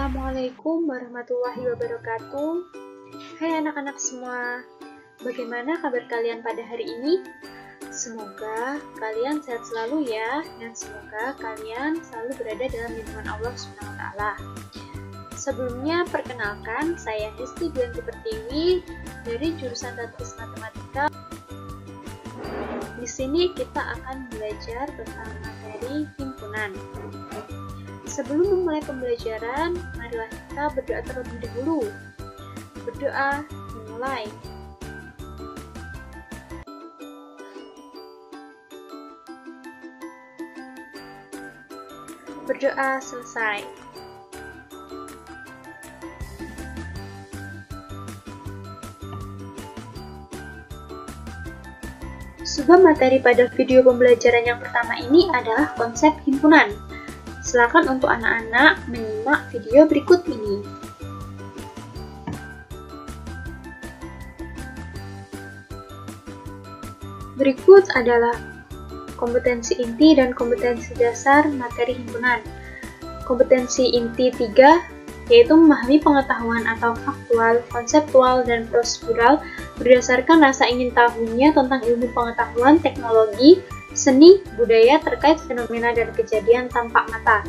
Assalamualaikum warahmatullahi wabarakatuh. Hai anak-anak semua, bagaimana kabar kalian pada hari ini? Semoga kalian sehat selalu ya, dan semoga kalian selalu berada dalam lindungan Allah SWT. Sebelumnya, perkenalkan, saya Hesti Duyanti Pertiwi dari jurusan Statistik Matematika. Di sini kita akan belajar tentang materi himpunan. Sebelum memulai pembelajaran, marilah kita berdoa terlebih dahulu. Berdoa dimulai. Berdoa selesai. Sumber materi pada video pembelajaran yang pertama ini adalah konsep himpunan. Silakan untuk anak-anak menyimak video berikut ini. Berikut adalah kompetensi inti dan kompetensi dasar materi himpunan. Kompetensi inti 3 yaitu memahami pengetahuan atau faktual, konseptual, dan prosedural berdasarkan rasa ingin tahunya tentang ilmu pengetahuan, teknologi, seni, budaya terkait fenomena dan kejadian tampak mata.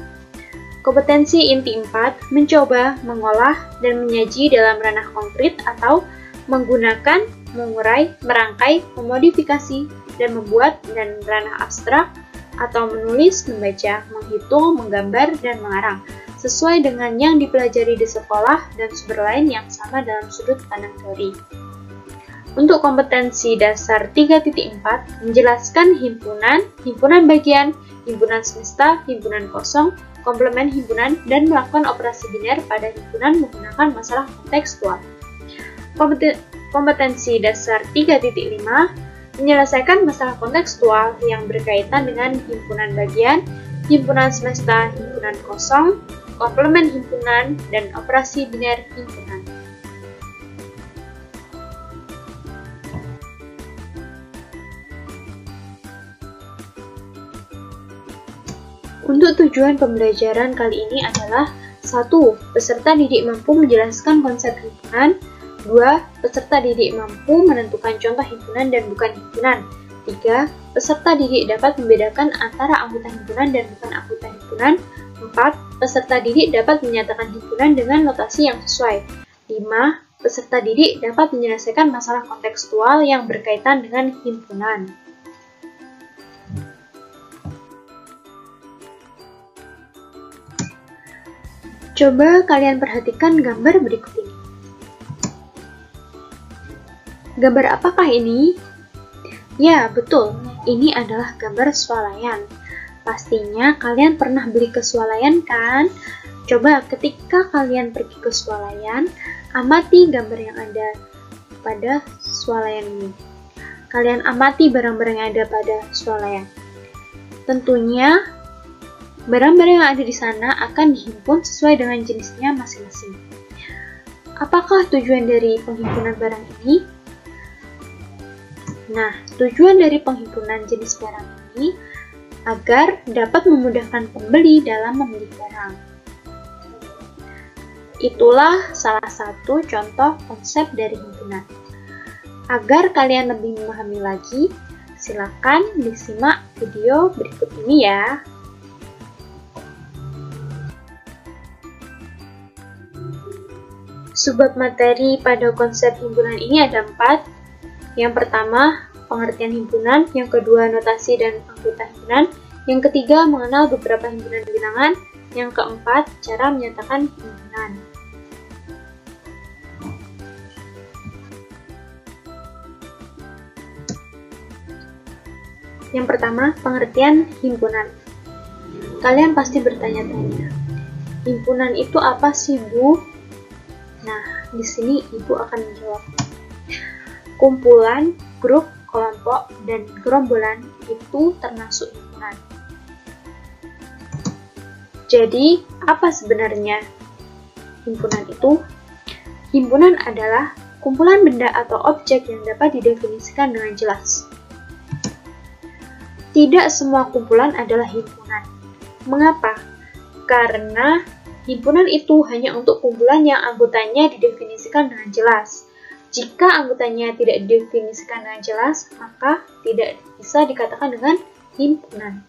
Kompetensi inti 4 mencoba, mengolah, dan menyaji dalam ranah konkret atau menggunakan, mengurai, merangkai, memodifikasi, dan membuat dan ranah abstrak atau menulis, membaca, menghitung, menggambar, dan mengarang sesuai dengan yang dipelajari di sekolah dan sumber lain yang sama dalam sudut pandang teori. Untuk kompetensi dasar 3.4 menjelaskan himpunan, himpunan bagian, himpunan semesta, himpunan kosong, komplemen himpunan, dan melakukan operasi biner pada himpunan menggunakan masalah kontekstual. Kompetensi dasar 3.5 menyelesaikan masalah kontekstual yang berkaitan dengan himpunan bagian, himpunan semesta, himpunan kosong, komplemen himpunan, dan operasi biner himpunan. Untuk tujuan pembelajaran kali ini adalah 1. Peserta didik mampu menjelaskan konsep himpunan. 2. Peserta didik mampu menentukan contoh himpunan dan bukan himpunan. 3. Peserta didik dapat membedakan antara anggota himpunan dan bukan anggota himpunan. 4. Peserta didik dapat menyatakan himpunan dengan notasi yang sesuai. 5. Peserta didik dapat menyelesaikan masalah kontekstual yang berkaitan dengan himpunan. Coba kalian perhatikan gambar berikut ini. Gambar apakah ini? Ya, betul. Ini adalah gambar swalayan. Pastinya kalian pernah beli ke swalayan kan? Coba ketika kalian pergi ke swalayan, amati gambar yang ada pada swalayan ini. Kalian amati barang-barang yang ada pada swalayan. Tentunya barang-barang yang ada di sana akan dihimpun sesuai dengan jenisnya masing-masing. Apakah tujuan dari penghimpunan barang ini? Nah, tujuan dari penghimpunan jenis barang ini agar dapat memudahkan pembeli dalam memilih barang. Itulah salah satu contoh konsep dari himpunan. Agar kalian lebih memahami lagi, silakan disimak video berikut ini ya. Subbab materi pada konsep himpunan ini ada 4. Yang pertama, pengertian himpunan. Yang kedua, notasi dan anggota himpunan. Yang ketiga, mengenal beberapa himpunan bilangan. Yang keempat, cara menyatakan himpunan. Yang pertama, pengertian himpunan. Kalian pasti bertanya-tanya, himpunan itu apa sih, Bu? Nah, di sini Ibu akan menjawab. Kumpulan, grup, kelompok, dan gerombolan itu termasuk himpunan. Jadi, apa sebenarnya himpunan itu? Himpunan adalah kumpulan benda atau objek yang dapat didefinisikan dengan jelas. Tidak semua kumpulan adalah himpunan. Mengapa? Karena Himpunan itu hanya untuk kumpulan yang anggotanya didefinisikan dengan jelas. Jika anggotanya tidak didefinisikan dengan jelas, maka tidak bisa dikatakan dengan himpunan.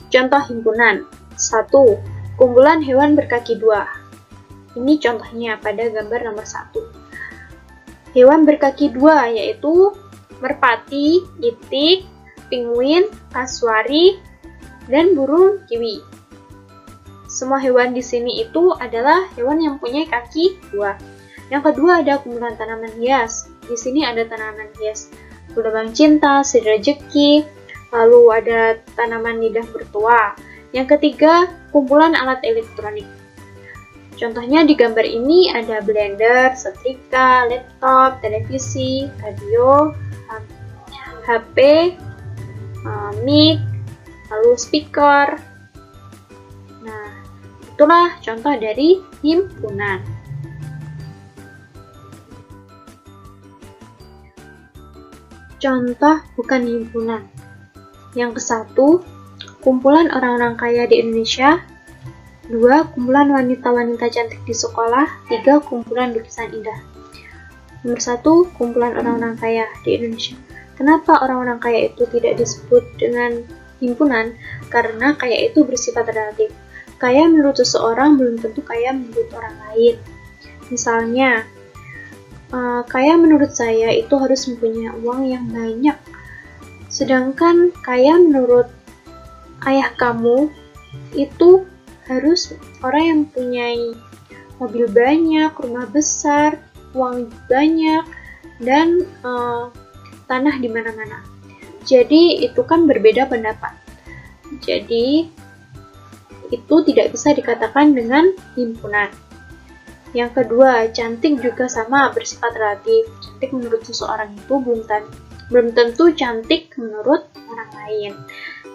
Contoh himpunan. 1. Kumpulan hewan berkaki dua. Ini contohnya pada gambar nomor 1. Hewan berkaki dua yaitu merpati, itik, penguin, kasuari, dan burung kiwi. Semua hewan di sini itu adalah hewan yang punya kaki dua. Yang kedua ada kumpulan tanaman hias. Di sini ada tanaman hias gelombang cinta, sirih rejeki, lalu ada tanaman lidah mertua. Yang ketiga, kumpulan alat elektronik. Contohnya di gambar ini ada blender, setrika, laptop, televisi, radio, HP, mic, lalu speaker. Nah, itulah contoh dari himpunan. Contoh bukan himpunan. Yang ke-1, kumpulan orang-orang kaya di Indonesia. 2. Kumpulan wanita-wanita cantik di sekolah. 3. Kumpulan lukisan indah. Nomor 1. Kumpulan orang-orang kaya di Indonesia. Kenapa orang-orang kaya itu tidak disebut dengan himpunan? Karena kaya itu bersifat relatif. Kaya menurut seseorang belum tentu kaya menurut orang lain. Misalnya, kaya menurut saya itu harus mempunyai uang yang banyak. Sedangkan kaya menurut ayah kamu itu harus orang yang mempunyai mobil banyak, rumah besar, uang banyak, dan tanah di mana-mana. Jadi itu kan berbeda pendapat. Jadi itu tidak bisa dikatakan dengan himpunan. Yang kedua, cantik juga sama bersifat relatif. Cantik menurut seseorang itu belum tentu cantik menurut orang lain.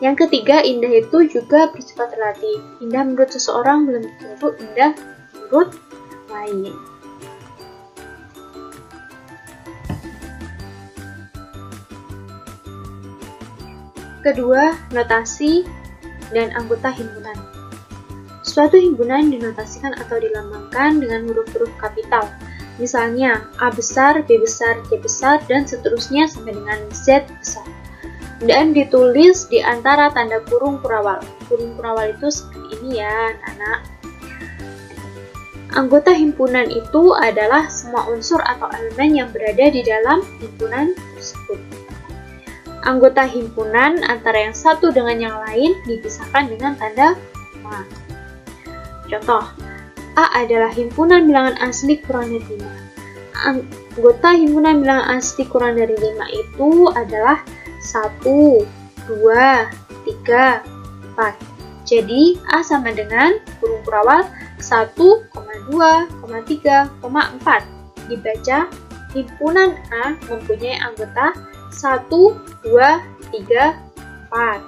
Yang ketiga, indah itu juga bersifat relatif. Indah menurut seseorang belum tentu indah menurut lain. Kedua, notasi dan anggota himpunan. Suatu himpunan dinotasikan atau dilambangkan dengan huruf-huruf kapital. Misalnya, A besar, B besar, C besar, dan seterusnya sampai dengan Z besar. Dan ditulis di antara tanda kurung kurawal. Kurung kurawal itu seperti ini ya, anak-anak. Anggota himpunan itu adalah semua unsur atau elemen yang berada di dalam himpunan tersebut. Anggota himpunan antara yang satu dengan yang lain dipisahkan dengan tanda koma. Contoh, A adalah himpunan bilangan asli kurang dari 5. Anggota himpunan bilangan asli kurang dari 5 itu adalah 1, 2, 3, 4. Jadi, A sama dengan kurung kurawal 1, 2, 3, 4. Dibaca, himpunan A mempunyai anggota 1, 2, 3, 4.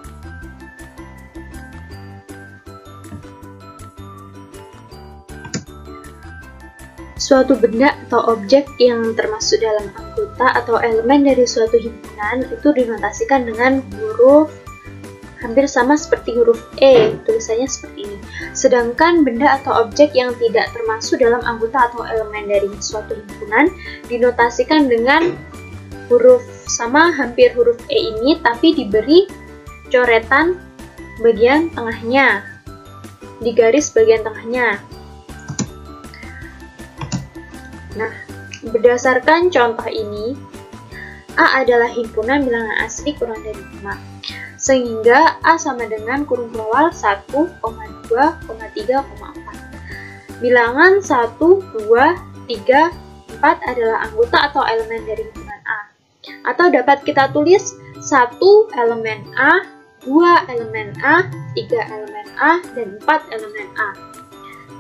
Suatu benda atau objek yang termasuk dalam anggota atau elemen dari suatu himpunan itu dinotasikan dengan huruf hampir sama seperti huruf E, tulisannya seperti ini. Sedangkan benda atau objek yang tidak termasuk dalam anggota atau elemen dari suatu himpunan dinotasikan dengan huruf sama hampir huruf E ini, tapi diberi coretan bagian tengahnya, di garis bagian tengahnya. Nah, berdasarkan contoh ini, A adalah himpunan bilangan asli kurang dari 5. Sehingga A sama dengan kurung kurawal 1, 2, 3, 4. Bilangan 1, 2, 3, 4 adalah anggota atau elemen dari himpunan A. Atau dapat kita tulis 1 elemen A, 2 elemen A, 3 elemen A, dan 4 elemen A.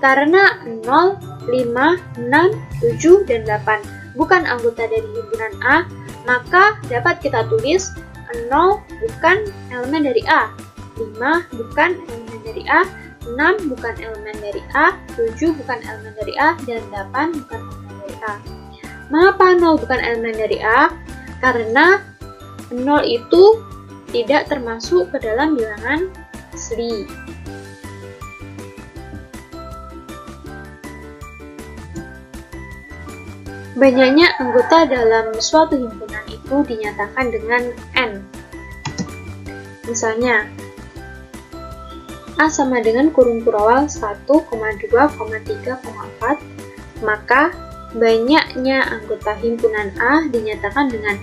Karena 0, 5, 6, 7, dan 8 bukan anggota dari himpunan A, maka dapat kita tulis 0 bukan elemen dari A, 5 bukan elemen dari A, 6 bukan elemen dari A, 7 bukan elemen dari A, dan 8 bukan elemen dari A. Mengapa 0 bukan elemen dari A? Karena 0 itu tidak termasuk ke dalam bilangan asli. Banyaknya anggota dalam suatu himpunan itu dinyatakan dengan N. Misalnya, A sama dengan kurung kurawal 1, 2, 3, 4, maka banyaknya anggota himpunan A dinyatakan dengan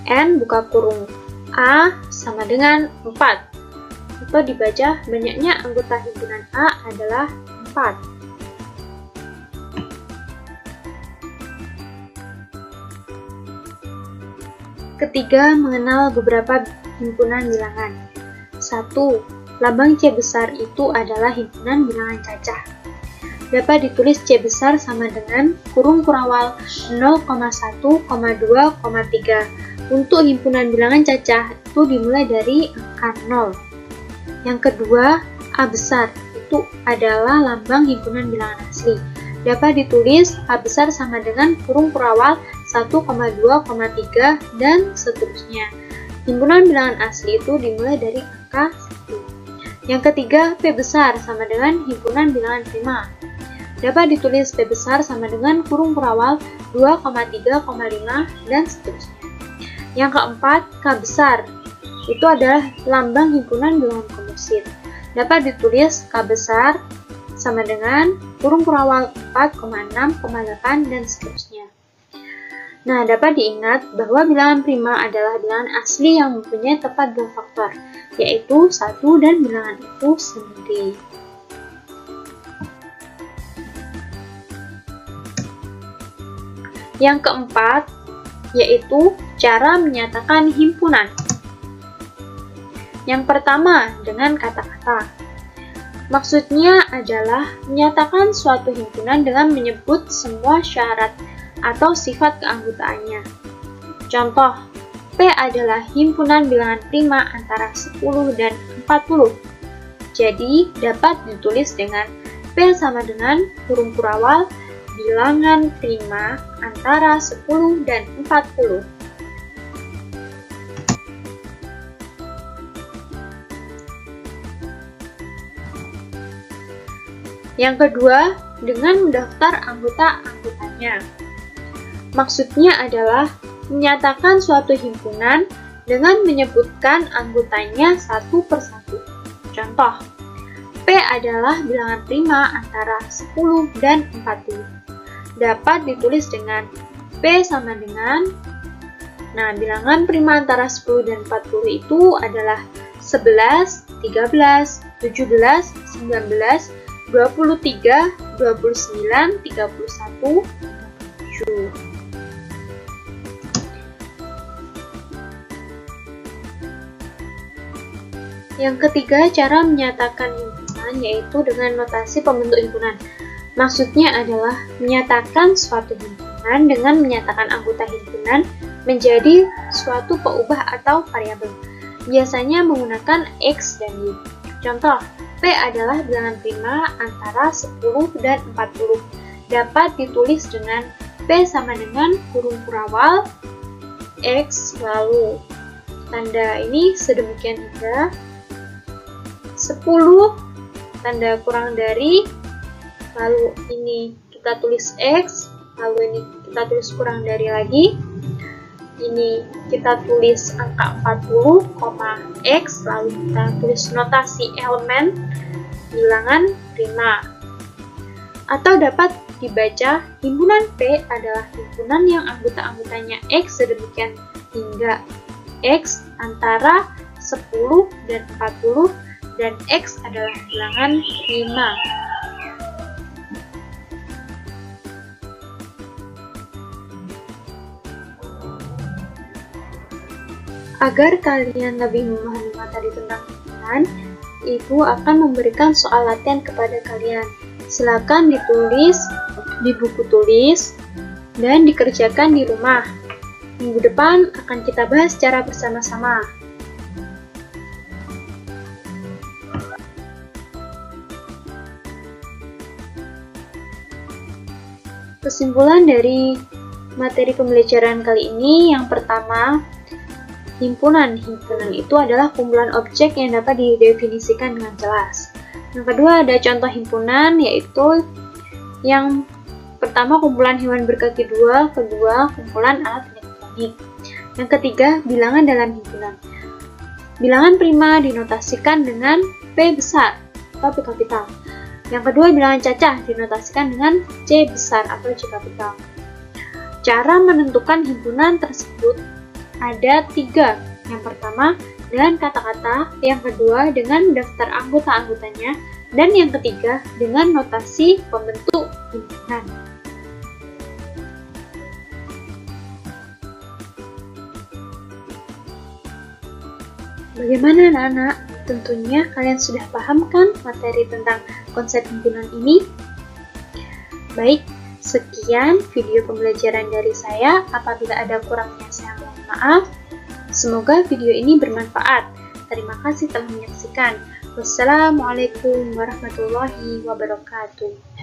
N buka kurung A sama dengan 4. Atau dibaca, banyaknya anggota himpunan A adalah 4. Ketiga, mengenal beberapa himpunan bilangan. 1. Lambang C besar itu adalah himpunan bilangan cacah. Dapat ditulis C besar sama dengan kurung kurawal 0,1, 2, 3. Untuk himpunan bilangan cacah itu dimulai dari angka 0. Yang kedua, A besar itu adalah lambang himpunan bilangan asli. Dapat ditulis A besar sama dengan kurung kurawal 1, 2, 3, dan seterusnya. Himpunan bilangan asli itu dimulai dari angka 1. Yang ketiga, P besar sama dengan himpunan bilangan prima. Dapat ditulis P besar sama dengan kurung kurawal 2, 3, 5, dan seterusnya. Yang keempat, K besar. Itu adalah lambang himpunan bilangan komposit. Dapat ditulis K besar sama dengan kurung kurawal 4, 6, 8, dan seterusnya. Nah, dapat diingat bahwa bilangan prima adalah bilangan asli yang mempunyai tepat 2 faktor, yaitu 1 dan bilangan itu sendiri. Yang keempat, yaitu cara menyatakan himpunan. Yang pertama, dengan kata-kata. Maksudnya adalah menyatakan suatu himpunan dengan menyebut semua syarat atau sifat keanggotaannya. Contoh, P adalah himpunan bilangan prima antara 10 dan 40. Jadi, dapat ditulis dengan P sama dengan kurung kurawal bilangan prima antara 10 dan 40. Yang kedua, dengan mendaftar anggota-anggotanya. Maksudnya adalah menyatakan suatu himpunan dengan menyebutkan anggotanya satu persatu. Contoh, P adalah bilangan prima antara 10 dan 40. Dapat ditulis dengan P sama dengan, bilangan prima antara 10 dan 40 itu adalah 11, 13, 17, 19, 23, 29, 31, 7. Yang ketiga, cara menyatakan himpunan yaitu dengan notasi pembentuk himpunan. Maksudnya adalah menyatakan suatu himpunan dengan menyatakan anggota himpunan menjadi suatu peubah atau variabel. Biasanya menggunakan X dan Y. Contoh, P adalah bilangan prima antara 10 dan 40. Dapat ditulis dengan P sama dengan kurung kurawal X lalu tanda ini sedemikian hingga 10 tanda kurang dari, lalu ini kita tulis X, lalu ini kita tulis kurang dari lagi, ini kita tulis angka 40, X, lalu kita tulis notasi elemen bilangan prima. Atau dapat dibaca, himpunan P adalah himpunan yang anggota-anggotanya X sedemikian hingga X antara 10 dan 40, dan X adalah bilangan prima. Agar kalian lebih memahami materi tentang himpunan, Ibu akan memberikan soal latihan kepada kalian. Silakan ditulis di buku tulis dan dikerjakan di rumah. Minggu depan akan kita bahas secara bersama-sama. Kesimpulan dari materi pembelajaran kali ini, yang pertama, himpunan. Himpunan itu adalah kumpulan objek yang dapat didefinisikan dengan jelas. Yang kedua ada contoh himpunan, yaitu yang pertama kumpulan hewan berkaki dua, kedua kumpulan alat elektronik. Yang ketiga bilangan dalam himpunan. Bilangan prima dinotasikan dengan P besar atau P kapital. Yang kedua bilangan cacah dinotasikan dengan C besar atau C kapital. Cara menentukan himpunan tersebut ada 3. Yang pertama dengan kata-kata, yang kedua dengan daftar anggota-anggotanya, dan yang ketiga dengan notasi pembentuk himpunan. Bagaimana anak-anak? Tentunya kalian sudah paham kan materi tentang konsep himpunan ini? Baik, sekian video pembelajaran dari saya. Apabila ada kurangnya saya mohon maaf. Semoga video ini bermanfaat. Terima kasih telah menyaksikan. Wassalamualaikum warahmatullahi wabarakatuh.